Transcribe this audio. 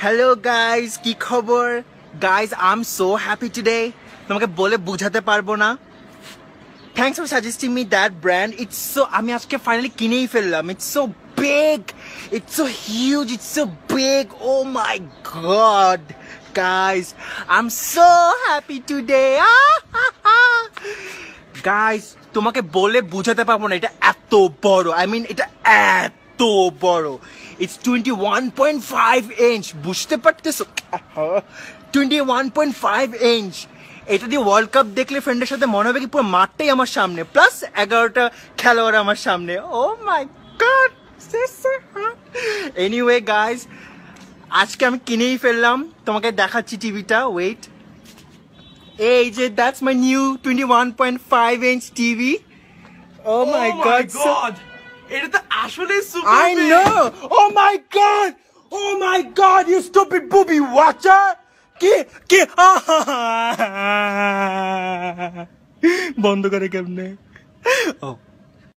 Hello guys, কি খবর? Guys, I'm so happy today. তোমাকে বলে বুঝাতে পারবো না। Thanks for suggesting me that brand. It's so আমি আজকে finally কিনেই ফেললাম. It's so big. It's so huge. It's so big. Oh my god. Guys, I'm so happy today. Guys, তোমাকে বলে বুঝাতে পারবো না এটা এত বড়। I mean এটা এত বড়। It's 21.5 inch. বুঝতে পারতেছো? 21.5 inch. এটা দিয়ে ওয়ার্ল্ড কাপ দেখলে ফ্রেন্ডের সাথে মনে হবে কি পুরো মাঠটাই আমার সামনে প্লাস 11টা খেলোয়াড় আমার সামনে। ও মাই গড, এনিওয়ে গাইজ আজকে আমি কিনেই ফেললাম, তোমাকে দেখাচ্ছি টিভিটা। ওয়েট, এই যে that's my new 21.5 inch TV. Oh my god, এটা তো আসলে super. I know. Oh my god. Oh my god, you stupid booby watcher. কি বন্ধ করে কেমনে? ও